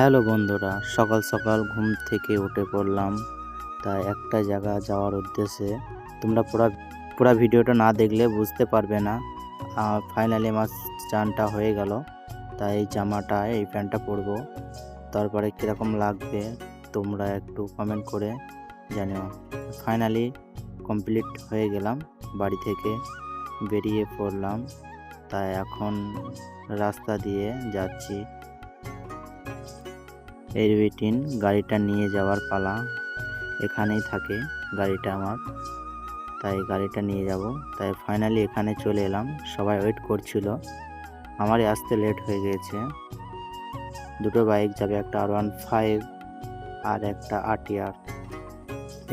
Hello বন্ধুরা, সকাল সকাল ঘুম থেকে উঠে পড়লাম। তাই একটা জায়গা যাওয়ার উদ্দেশ্যে তোমরা পুরা ভিডিওটা না দেখলে বুঝতে পারবে না। ফাইনালি আমার চানটা হয়ে গেল। তাই এই জামাটা এই প্যান্টটা পরবো। তারপরে কীরকম লাগবে তোমরা একটু কমেন্ট করে জানিও। ফাইনালি কমপ্লিট হয়ে গেলাম, বাড়ি থেকে বেরিয়ে পড়লাম। তাই এখন রাস্তা দিয়ে যাচ্ছি। এই রুটিন গাড়িটা নিয়ে যাওয়ার পালা। এখানেই থাকে গাড়িটা আমার, তাই গাড়িটা নিয়ে যাব। তাই ফাইনালি এখানে চলে এলাম। সবাই ওয়েট করছিল, আমারই আসতে লেট হয়ে গেছে। দুটো বাইক যাবে, একটা R15 আর একটা RTR।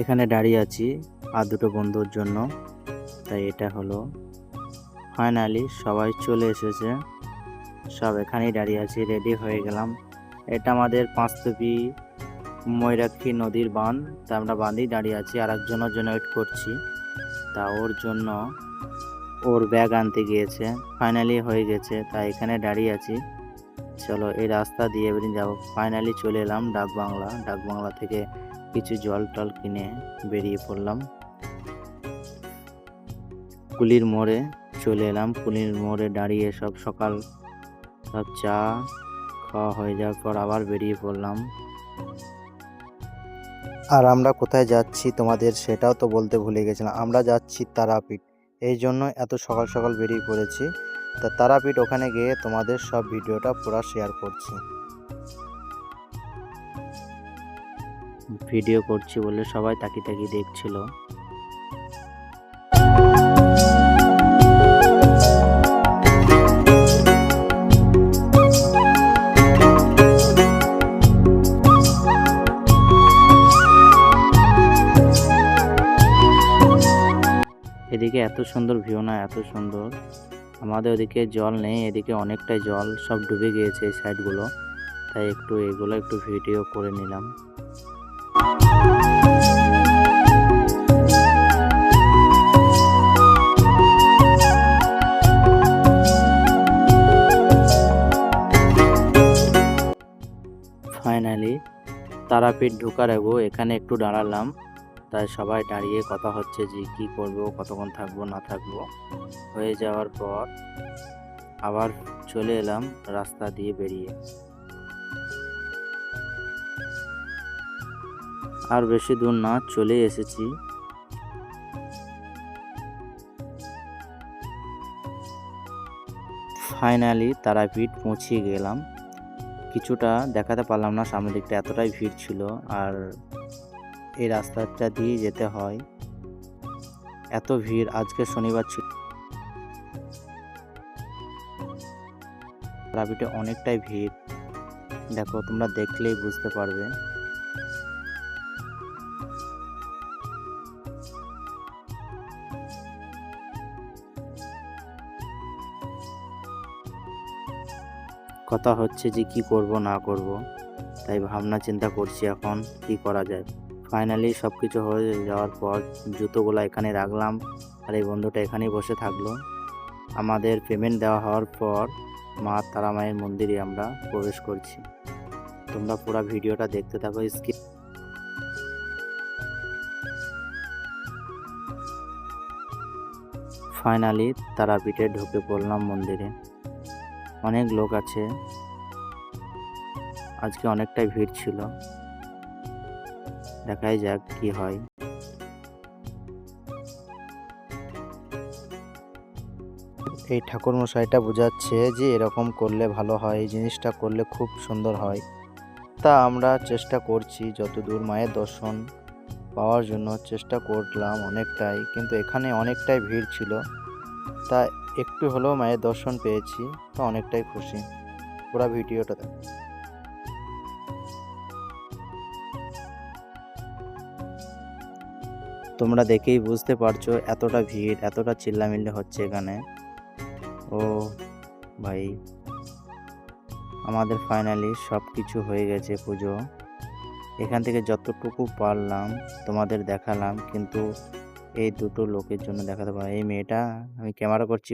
এখানে দাঁড়িয়ে আছি আর দুটো বন্ধুর জন্য। তাই এটা হলো ফাইনালি সবাই চলে এসেছে, সব এখানেই দাঁড়িয়ে আছি, রেডি হয়ে গেলাম। এটা আমাদের পাঁচতপি ময়ূরাক্ষী নদীর বাঁধ। তা আমরা বাঁধেই দাঁড়িয়ে আছি, আর একজনের জন্য ওয়েট করছি। তা ওর জন্য ওর ব্যাগ আনতে গিয়েছে, ফাইনালি হয়ে গেছে। তাই এখানে দাঁড়িয়ে আছি। চলো এই রাস্তা দিয়ে বেরিয়ে যাবো। ফাইনালি চলে এলাম ডাকবাংলা। ডাকবাংলা থেকে কিছু জল টল কিনে বেরিয়ে পড়লাম। কুলির মোড়ে চলে এলাম। কুলির মোড়ে দাঁড়িয়ে সব চা খাওয়া হয়ে যাওয়ার পর আবার বেরিয়ে পড়লাম। আর আমরা কোথায় যাচ্ছি তোমাদের সেটাও তো বলতে ভুলে গেছিলাম। আমরা যাচ্ছি তারাপীঠ, এই জন্য এত সকাল সকাল বেরিয়ে পড়েছি। তা তারাপীঠ ওখানে গিয়ে তোমাদের সব ভিডিওটা পুরো শেয়ার করছি। ভিডিও করছি বলে সবাই তাকিয়ে তাকিয়ে দেখছিল। এদিকে এত সুন্দর ভিউ না, এত সুন্দর। আমাদের ওদিকে জল নেই, এদিকে অনেকটাই জল, সব ডুবে গিয়েছে এই সাইডগুলো। তাই এগুলো একটু ভিডিও করে নিলাম। ফাইনালি তারাপীঠ ঢোকার আগে এখানে একটু দাঁড়ালাম। তাই সবাই দাঁড়িয়ে কথা হচ্ছে যে কি করব, কতক্ষণ থাকবো না থাকবো। হয়ে যাওয়ার পর আবার চলে এলাম রাস্তা দিয়ে বেরিয়ে। আর বেশি দূর না, চলে এসেছি। ফাইনালি তারাপীঠ পৌঁছে গেলাম। কিছুটা দেখাতে পারলাম না, সামনের দিকটা এতটাই ভিড় ছিল। আর এই রাস্তাটা দিয়ে যেতে হয়, এত ভিড়। আজকে শনিবার ছিল, তারাপীঠে অনেকটাই ভিড়। দেখো, তোমরা দেখলেই বুঝতে পারবে। কথা হচ্ছে যে কি করব না করব, তাই ভাবনা চিন্তা করছি এখন কি করা যায়। ফাইনালি সব কিছু হয়ে যাওয়ার পর জুতোগুলো এখানে রাখলাম, আর এই বন্ধুটা এখানেই বসে থাকলো। আমাদের পেমেন্ট দেওয়া হওয়ার পর মা তারা মায়ের মন্দিরে আমরা প্রবেশ করছি। তোমরা পুরো ভিডিওটা দেখতে থাকো, স্কিপ। ফাইনালি তারাপীঠে ঢুকে পড়লাম মন্দিরে। অনেক লোক আছে, আজকে অনেকটাই ভিড় ছিল। দেখাই যাক কি হয়। এই ঠাকুর মশাইটা বোঝাচ্ছে যে এরকম করলে ভালো হয়, এই জিনিসটা করলে খুব সুন্দর হয়। তা আমরা চেষ্টা করছি যতদূর মায়ের দর্শন পাওয়ার জন্য চেষ্টা করলাম অনেকটাই, কিন্তু এখানে অনেকটাই ভিড় ছিল। তা একটু হলেও মায়ের দর্শন পেয়েছি, তো অনেকটাই খুশি। পুরো ভিডিওটা দেখো। তোমরা দেখেই বুঝতে পারছো এতটা ভিড়, এতটা চিল্লামিল্লি হচ্ছে এখানে। ও ভাই, আমাদের ফাইনালি সব কিছু হয়ে গেছে পুজো। এখান থেকে যতটুকু পারলাম তোমাদের দেখালাম, কিন্তু এই দুটো লোকের জন্য দেখাতে পারি। এই মেয়েটা, আমি ক্যামেরা করছি।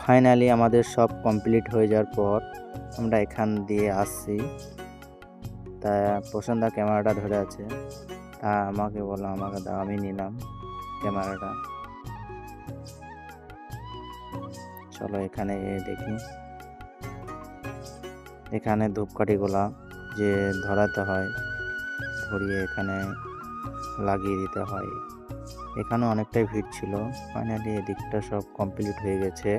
ফাইনালি আমাদের সব কমপ্লিট হয়ে যাওয়ার পর আমরা এখান দিয়ে আসছি। তা প্রশান্তদা ক্যামেরাটা ধরে আছে, তা আমাকে বললো আমাকে দাও, আমি নিলাম ক্যামেরাটা। চলো এখানে দেখি, এখানে ধূপকাঠিগুলা যে ধরাতে হয়, ধরিয়ে এখানে লাগিয়ে দিতে হয়। এখানে অনেকটাই ভিড় ছিল। ফাইনালি এদিকটা সব কমপ্লিট হয়ে গেছে।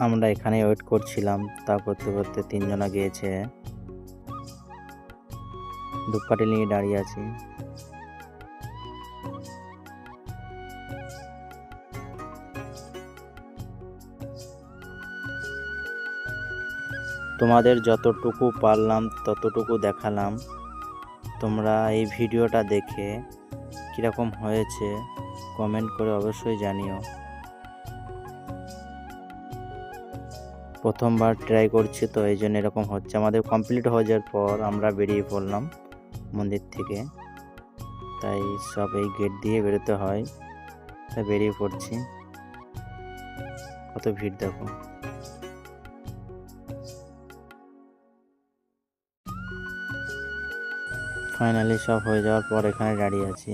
আমরা এখানে ওয়েট করছিলাম, তা করতে করতে 3 জনা গিয়েছে। ধূপকাঠি নিয়ে দাঁড়িয়ে আছি। তোমাদের যতটুকু পারলাম ততটুকু দেখালাম। তোমরা এই ভিডিওটা দেখে কীরকম হয়েছে কমেন্ট করে অবশ্যই জানিও। প্রথমবার ট্রাই করছি তো এই জন্য এরকম হচ্ছে। আমাদের কমপ্লিট হয়ে যাওয়ার পর আমরা বেরিয়ে পড়লাম মন্দির থেকে। তাই সব এই গেট দিয়ে বেরোতে হয়, তাই বেরিয়ে পড়ছি। কত ভিড় দেখো। ফাইনালি সব হয়ে যাওয়ার পর এখানে দাঁড়িয়ে আছি।